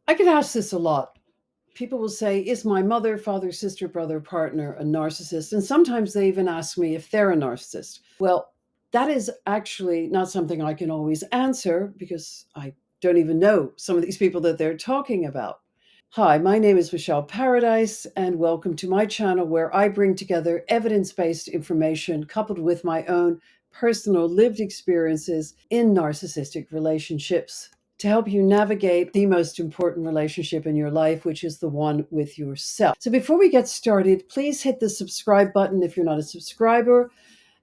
I get asked this a lot. People will say, is my mother, father, sister, brother, partner a narcissist? And sometimes they even ask me if they're a narcissist. Well, that is actually not something I can always answer because I don't even know some of these people that they're talking about. Hi, my name is Michele Paradise, and welcome to my channel where I bring together evidence based information coupled with my own personal lived experiences in narcissistic relationships to help you navigate the most important relationship in your life, which is the one with yourself. So, before we get started, please hit the subscribe button if you're not a subscriber.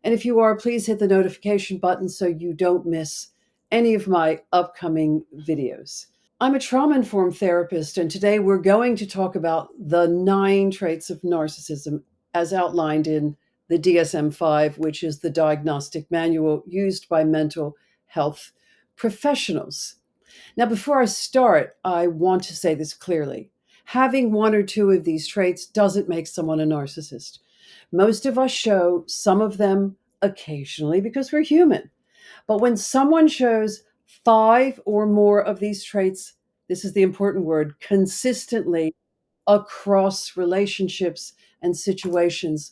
And if you are, please hit the notification button so you don't miss any of my upcoming videos. I'm a trauma informed therapist, and today we're going to talk about the 9 traits of narcissism as outlined in the DSM 5, which is the diagnostic manual used by mental health professionals. Now, before I start, I want to say this clearly. Having one or two of these traits doesn't make someone a narcissist. Most of us show some of them occasionally because we're human. But when someone shows 5 or more of these traits, this is the important word, consistently across relationships and situations,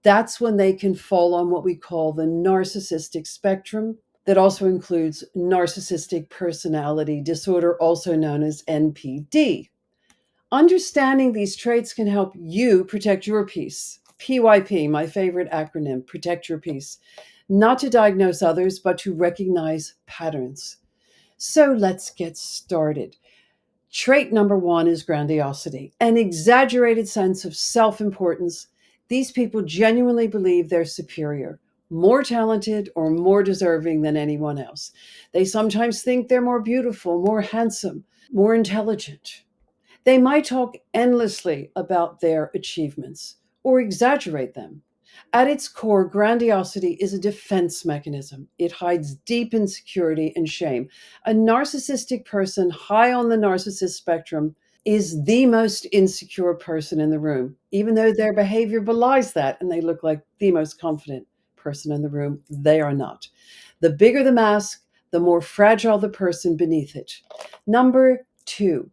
that's when they can fall on what we call the narcissistic spectrum. That also includes narcissistic personality disorder, also known as NPD. Understanding these traits can help you protect your peace. PYP, my favorite acronym, protect your peace. Not to diagnose others, but to recognize patterns. So let's get started. Trait number 1 is grandiosity, an exaggerated sense of self importance. These people genuinely believe they're superior, more talented, or more deserving than anyone else. They sometimes think they're more beautiful, more handsome, more intelligent. They might talk endlessly about their achievements or exaggerate them. At its core, grandiosity is a defense mechanism. It hides deep insecurity and shame. A narcissistic person high on the narcissist spectrum is the most insecure person in the room, even though their behavior belies that and they look like the most confident person in the room. They are not. The bigger the mask, the more fragile the person beneath it. Number 2,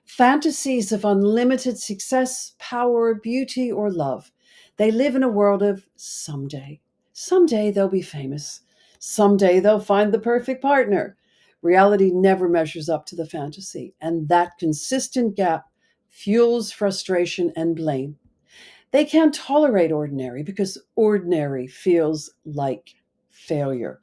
fantasies of unlimited success, power, beauty, or love. They live in a world of someday. Someday they'll be famous. Someday they'll find the perfect partner. Reality never measures up to the fantasy, and that consistent gap fuels frustration and blame. They can't tolerate ordinary because ordinary feels like failure.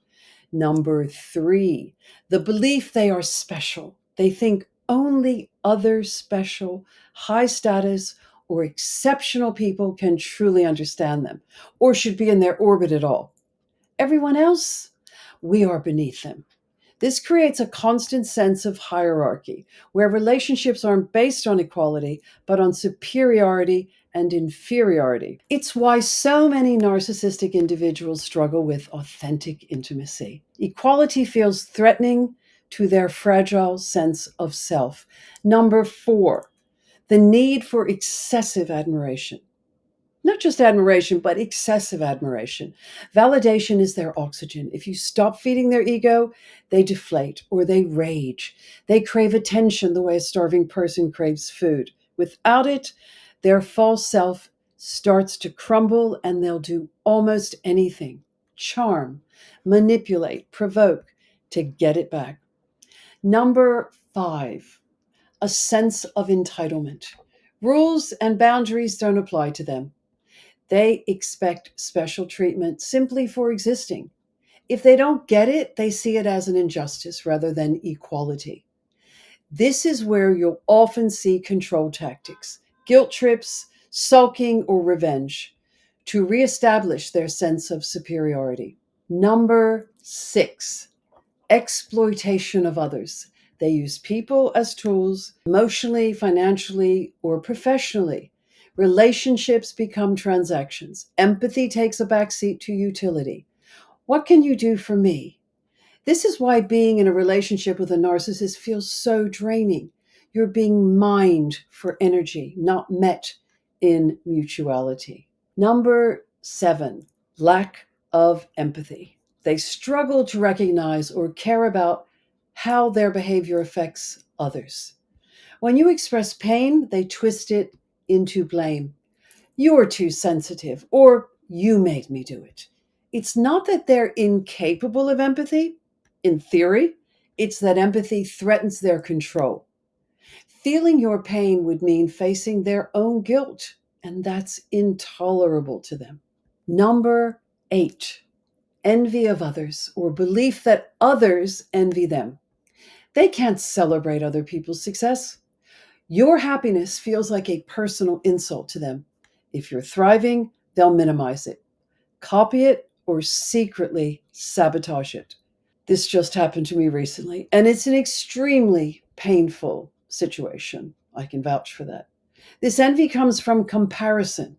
Number 3, the belief they are special. They think only other special, high status, or exceptional people can truly understand them or should be in their orbit at all. Everyone else, we are beneath them. This creates a constant sense of hierarchy where relationships aren't based on equality, but on superiority and inferiority. It's why so many narcissistic individuals struggle with authentic intimacy. Equality feels threatening to their fragile sense of self. Number 4, the need for excessive admiration. Not just admiration, but excessive admiration. Validation is their oxygen. If you stop feeding their ego, they deflate or they rage. They crave attention the way a starving person craves food. Without it, their false self starts to crumble and they'll do almost anything, charm, manipulate, provoke to get it back. Number 5, a sense of entitlement. Rules and boundaries don't apply to them. They expect special treatment simply for existing. If they don't get it, they see it as an injustice rather than equality. This is where you'll often see control tactics, guilt trips, sulking, or revenge to reestablish their sense of superiority. Number 6, exploitation of others. They use people as tools, emotionally, financially, or professionally. Relationships become transactions. Empathy takes a backseat to utility. What can you do for me? This is why being in a relationship with a narcissist feels so draining. You're being mined for energy, not met in mutuality. Number 7, lack of empathy. They struggle to recognize or care about how their behavior affects others. When you express pain, they twist it into blame. You're too sensitive, or you made me do it. It's not that they're incapable of empathy. In theory, it's that empathy threatens their control. Feeling your pain would mean facing their own guilt, and that's intolerable to them. Number 8, envy of others, or belief that others envy them. They can't celebrate other people's success. Your happiness feels like a personal insult to them. If you're thriving, they'll minimize it, copy it, or secretly sabotage it. This just happened to me recently, and it's an extremely painful situation. I can vouch for that. This envy comes from comparison.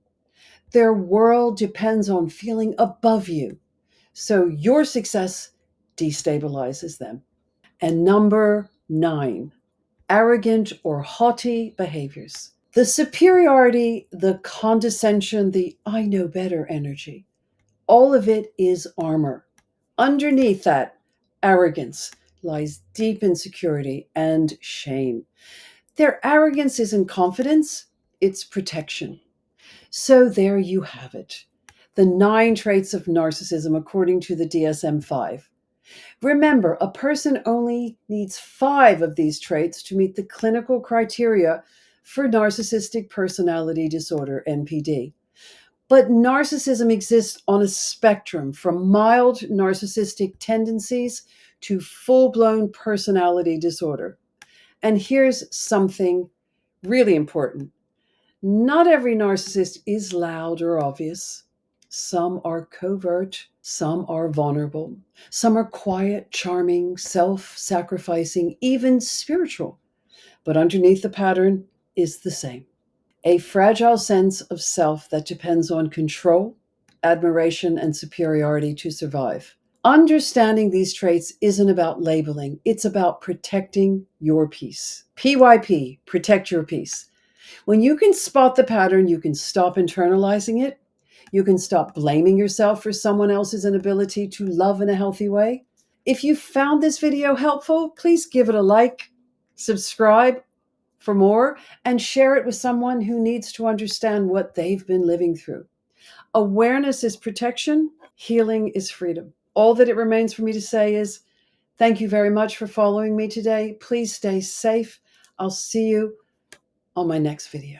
Their world depends on feeling above you, so your success destabilizes them. And number 9, arrogant or haughty behaviors. The superiority, the condescension, the I know better energy, all of it is armor. Underneath that arrogance lies deep insecurity and shame. Their arrogance isn't confidence, it's protection. So there you have it. The 9 traits of narcissism according to the DSM-5. Remember, a person only needs 5 of these traits to meet the clinical criteria for narcissistic personality disorder, NPD. But narcissism exists on a spectrum from mild narcissistic tendencies to full-blown personality disorder. And here's something really important. Not every narcissist is loud or obvious. Some are covert, some are vulnerable, some are quiet, charming, self-sacrificing, even spiritual. But underneath the pattern is the same. A fragile sense of self that depends on control, admiration, and superiority to survive. Understanding these traits isn't about labeling, it's about protecting your peace. PYP, protect your peace. When you can spot the pattern, you can stop internalizing it. You can stop blaming yourself for someone else's inability to love in a healthy way. If you found this video helpful, please give it a like, subscribe for more, and share it with someone who needs to understand what they've been living through. Awareness is protection, healing is freedom. All that it remains for me to say is thank you very much for following me today. Please stay safe. I'll see you on my next video.